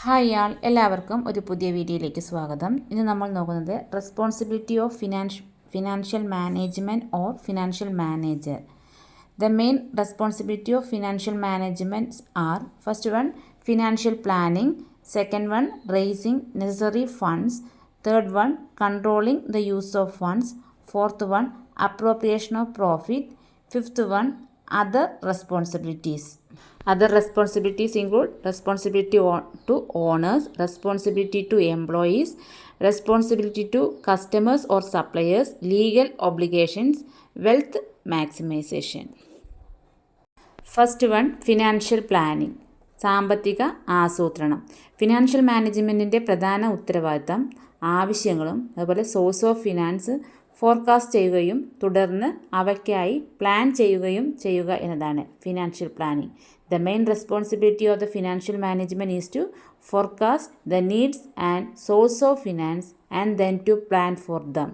Hi ആൾ, എല്ലാവർക്കും ഒരു പുതിയ വീഡിയോയിലേക്ക് സ്വാഗതം. ഇന്ന് നമ്മൾ നോക്കുന്നത് responsibility of financial management or financial manager. The main responsibility of financial management are: first one, financial planning; second one, raising necessary funds; third one, controlling the use of funds; fourth one, appropriation of profit; fifth one, other responsibilities. Other responsibilities include responsibility to owners, responsibility to employees, responsibility to customers or suppliers, legal obligations, wealth maximization. First one, financial planning, സാമ്പത്തിക ആസൂത്രണം. Financial മാനേജ്മെൻറ്റിൻ്റെ പ്രധാന ഉത്തരവാദിത്തം ആവശ്യങ്ങളും അതുപോലെ source of finance forecast ചെയ്യുകയും തുടർന്ന് അവയ്ക്കായി plan ചെയ്യുക എന്നതാണ് financial planning. The main responsibility of the financial management is to forecast the needs and source of finance and then to plan for them.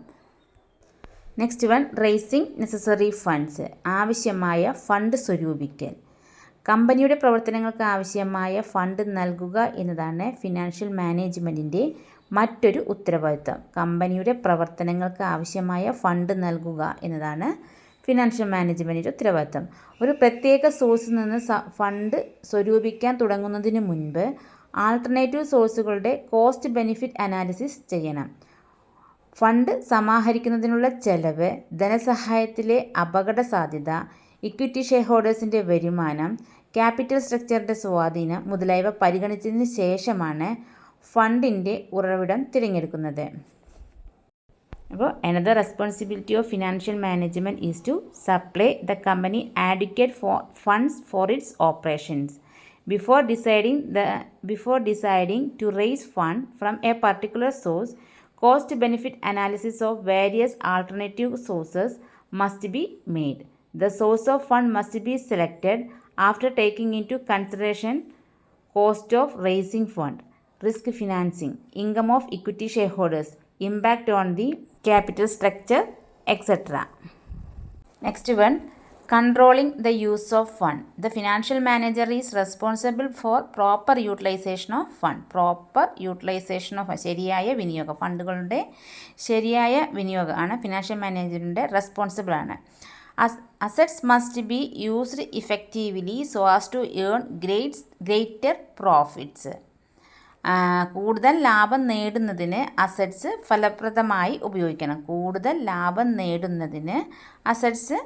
Next one, raising necessary funds, ആവശ്യമായ fund സ്വരൂപിക്കൽ. കമ്പനിയുടെ പ്രവർത്തനങ്ങൾക്ക് ആവശ്യമായ fund നൽകുക എന്നതാണ് financial മാനേജ്മെൻറ്റിൻ്റെ മറ്റൊരു ഉത്തരവാദിത്തം. കമ്പനിയുടെ പ്രവർത്തനങ്ങൾക്ക് ആവശ്യമായ ഫണ്ട് നൽകുക എന്നതാണ് ഫിനാൻഷ്യൽ മാനേജ്മെൻറ്റിൻ്റെ ഉത്തരവാദിത്തം. ഒരു പ്രത്യേക സോഴ്സിൽ നിന്ന് ഫണ്ട് സ്വരൂപിക്കാൻ തുടങ്ങുന്നതിന് മുൻപ് ആൾട്ടർനേറ്റീവ് സോഴ്സുകളുടെ കോസ്റ്റ് ബെനിഫിറ്റ് അനാലിസിസ് ചെയ്യണം. ഫണ്ട് സമാഹരിക്കുന്നതിനുള്ള ചെലവ്, ധനസഹായത്തിലെ അപകട സാധ്യത, ഇക്വിറ്റി ഷെയർ ഹോൾഡേഴ്സിൻ്റെ വരുമാനം, ക്യാപിറ്റൽ സ്ട്രക്ചറിൻ്റെ സ്വാധീനം മുതലായവ പരിഗണിച്ചതിന് ശേഷമാണ് ഫണ്ടിൻ്റെ ഉറവിടം തിരഞ്ഞെടുക്കുന്നത്. അപ്പോൾ another responsibility of financial management is to supply the company adequate funds for its operations. Before deciding to raise funds from a particular source, cost-benefit analysis of various alternative sources must be made. The source of fund must be selected after taking into consideration cost of raising fund, risk financing, income of equity shareholders, impact on the capital structure, etc. Next one, controlling the use of fund. The financial manager is responsible for proper utilization of fund. Proper utilization of ശരിയായ വിനിയോഗം, ഫണ്ടുകളുടെ ശരിയായ വിനിയോഗമാണ് financial മാനേജറിൻ്റെ responsible ആണ്. Assets must be used effectively so as to earn greater profits. കൂടുതൽ ലാഭം നേടുന്നതിന് assets ഫലപ്രദമായി ഉപയോഗിക്കണം. കൂടുതൽ ലാഭം നേടുന്നതിന് അസറ്റ്സ്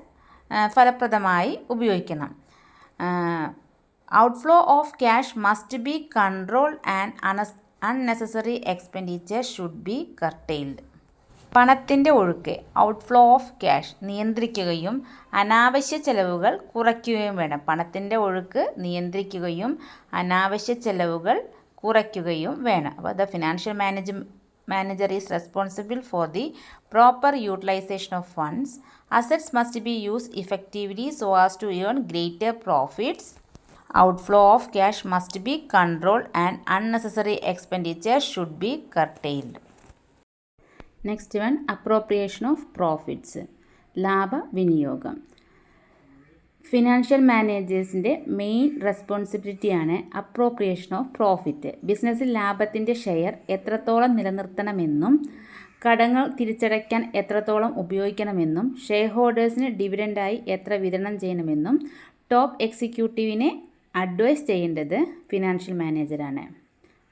ഫലപ്രദമായി ഉപയോഗിക്കണം. Outflow of cash must be controlled and unnecessary expenditure should be curtailed. പണത്തിൻ്റെ ഒഴുക്ക്, ഔട്ട്ഫ്ലോ ഓഫ് ക്യാഷ്, നിയന്ത്രിക്കുകയും അനാവശ്യ ചെലവുകൾ കുറയ്ക്കുകയും വേണം. പണത്തിൻ്റെ ഒഴുക്ക് നിയന്ത്രിക്കുകയും അനാവശ്യ ചെലവുകൾ കുറയ്ക്കുകയും വേണം. അപ്പോൾ the financial manager is responsible for the proper utilization of funds. Assets must be used effectively so as to earn greater profits. Outflow of cash must be controlled and unnecessary expenditure should be curtailed. Next one, appropriation of profits, ലാഭ വിനിയോഗം. Financial മാനേജേഴ്സിൻ്റെ main റെസ്പോൺസിബിലിറ്റിയാണ് appropriation of profit. ബിസിനസ്സിൽ ലാഭത്തിൻ്റെ share എത്രത്തോളം നിലനിർത്തണമെന്നും കടങ്ങൾ തിരിച്ചടയ്ക്കാൻ എത്രത്തോളം ഉപയോഗിക്കണമെന്നും ഷെയർ ഹോൾഡേഴ്സിന് ഡിവിഡൻഡായി എത്ര വിതരണം ചെയ്യണമെന്നും ടോപ്പ് എക്സിക്യൂട്ടീവിനെ അഡ്വൈസ് ചെയ്യേണ്ടത് ഫിനാൻഷ്യൽ മാനേജറാണ്.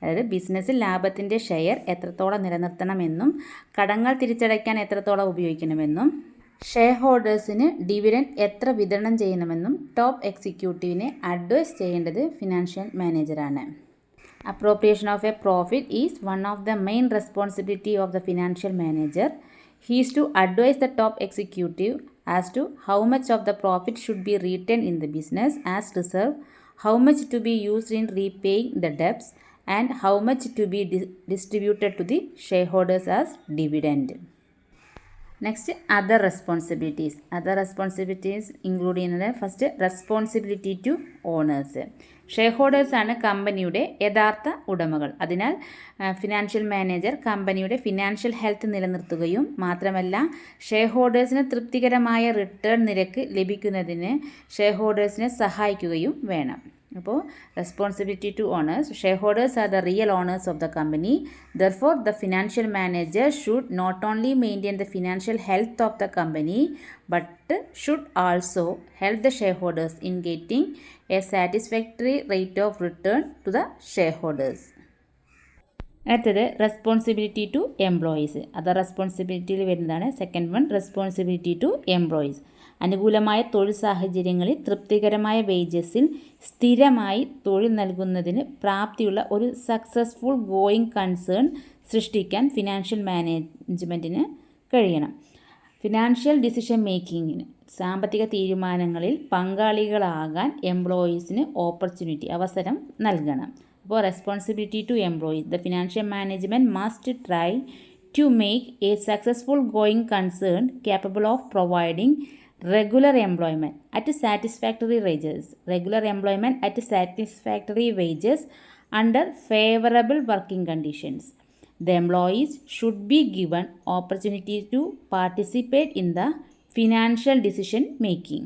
അതായത് ബിസിനസ്സിൽ ലാഭത്തിൻ്റെ ഷെയർ എത്രത്തോളം നിലനിർത്തണമെന്നും കടങ്ങൾ തിരിച്ചടയ്ക്കാൻ എത്രത്തോളം ഉപയോഗിക്കണമെന്നും ഷെയർ ഹോൾഡേഴ്സിന് ഡിവിഡൻഡ് എത്ര വിതരണം ചെയ്യണമെന്നും ടോപ്പ് എക്സിക്യൂട്ടീവിനെ അഡ്വൈസ് ചെയ്യേണ്ടത് ഫിനാൻഷ്യൽ മാനേജറാണ്. Appropriation of a profit is one of the main responsibility of the financial manager. He is to advise the top executive as to how much of the profit should be retain in the business as reserve, how much to be used in repaying the debts and how much to be distributed to the shareholders as dividend. Next, other responsibilities. Other responsibilities include first, responsibility to owners. Share ഹോൾഡേഴ്സാണ് കമ്പനിയുടെ യഥാർത്ഥ ഉടമകൾ. അതിനാൽ financial manager കമ്പനിയുടെ financial health നിലനിർത്തുകയും മാത്രമല്ല share ഹോൾഡേഴ്സിന് തൃപ്തികരമായ return നിരക്ക് ലഭിക്കുന്നതിന് ഷെയർ ഹോൾഡേഴ്സിനെ സഹായിക്കുകയും വേണം. അപ്പോൾ responsibility to owners, shareholders are the real owners of the company. Therefore the financial manager should not only maintain the financial health of the company but should also help the shareholders in getting a satisfactory rate of return to the shareholders. അടുത്തത് responsibility to employees. Other റെസ്പോൺസിബിലിറ്റിയിൽ വരുന്നതാണ്. Second one, responsibility to employees. അനുകൂലമായ തൊഴിൽ സാഹചര്യങ്ങളിൽ തൃപ്തികരമായ വേജസിൽ സ്ഥിരമായി തൊഴിൽ നൽകുന്നതിന് പ്രാപ്തിയുള്ള ഒരു സക്സസ്ഫുൾ ഗോയിങ് കൺസേൺ സൃഷ്ടിക്കാൻ ഫിനാൻഷ്യൽ മാനേജ്മെൻറ്റിന് കഴിയണം. ഫിനാൻഷ്യൽ ഡിസിഷൻ മേക്കിങ്ങിന്, സാമ്പത്തിക തീരുമാനങ്ങളിൽ പങ്കാളികളാകാൻ എംപ്ലോയീസിന് അവസരം നൽകണം. അപ്പോൾ responsibility to employees, the financial management must try to make a successful going concern capable of providing regular employment at satisfactory wages under favorable working conditions. The employees should be given opportunity to participate in the financial decision making.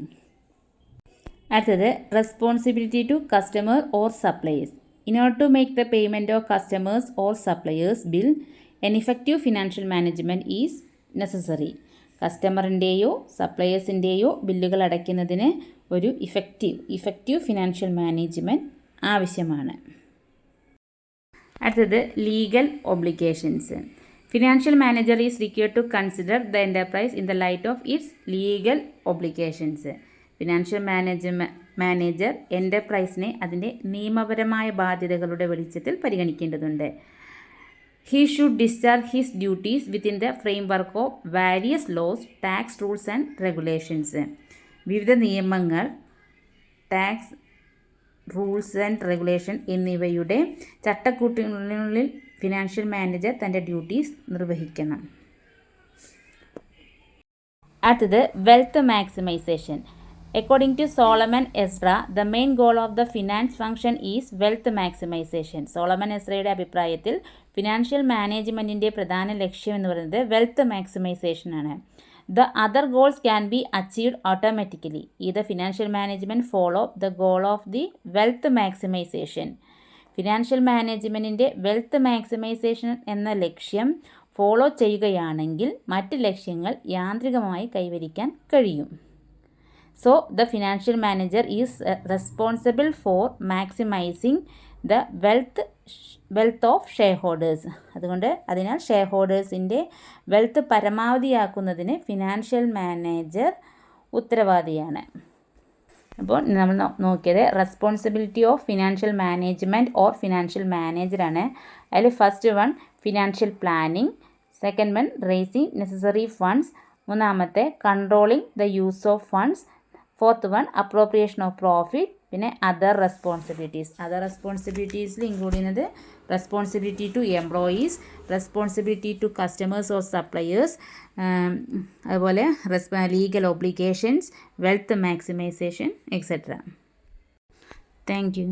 അടുത്തത് responsibility to customer or suppliers. In order to make the payment of customers or suppliers bill, an effective financial management is necessary. കസ്റ്റമറിൻ്റെയോ സപ്ലയേഴ്സിൻ്റെയോ ബില്ലുകൾ അടയ്ക്കുന്നതിന് ഒരു effective financial management ആവശ്യമാണ്. അടുത്തത് legal obligations. Financial manager is required to consider the enterprise in the light of its legal obligations. Financial manager എൻ്റർപ്രൈസിനെ അതിൻ്റെ നിയമപരമായ ബാധ്യതകളുടെ വെളിച്ചത്തിൽ പരിഗണിക്കേണ്ടതുണ്ട്. He should discharge his duties within the framework of various laws, tax rules and regulations. വിവിധ നിയമങ്ങൾ, tax rules and regulation എന്നിവയുടെ ചട്ടക്കൂട്ടിനുള്ളിൽ financial manager തൻ്റെ duties നിർവഹിക്കണം. അടുത്തത് wealth maximisation. According to Solomon Ezra, the main goal of the finance function is wealth maximization. Solomon എസ്രയുടെ അഭിപ്രായത്തിൽ financial മാനേജ്മെൻറ്റിൻ്റെ പ്രധാന ലക്ഷ്യം എന്ന് പറയുന്നത് വെൽത്ത് മാക്സിമൈസേഷൻ ആണ്. The other goals can be achieved automatically. Either financial management follow the goal of the wealth maximization. Financial മാനേജ്മെൻറ്റിൻ്റെ wealth maximization എന്ന ലക്ഷ്യം ഫോളോ ചെയ്യുകയാണെങ്കിൽ മറ്റ് ലക്ഷ്യങ്ങൾ യാന്ത്രികമായി കൈവരിക്കാൻ കഴിയും. So, the financial manager is responsible for maximizing the wealth of shareholders. അതിനാൽ ഷെയർ ഹോൾഡേഴ്സിൻ്റെ വെൽത്ത് പരമാവധിയാക്കുന്നതിന് ഫിനാൻഷ്യൽ മാനേജർ ഉത്തരവാദിയാണ്. അപ്പോൾ നമ്മൾ നോക്കിയത് responsibility of financial management or financial മാനേജറാണ്. അതിൽ first one financial planning, second one raising necessary funds, മൂന്നാമത്തെ controlling the use of funds, fourth one appropriation of profit, പിന്നെ അതർ റെസ്പോൺസിബിലിറ്റീസിൽ ഇൻക്ലൂഡ് ചെയ്യുന്നത് responsibility to employees, responsibility to customers or suppliers, അതുപോലെ legal obligations, wealth maximization etcetera. Thank U.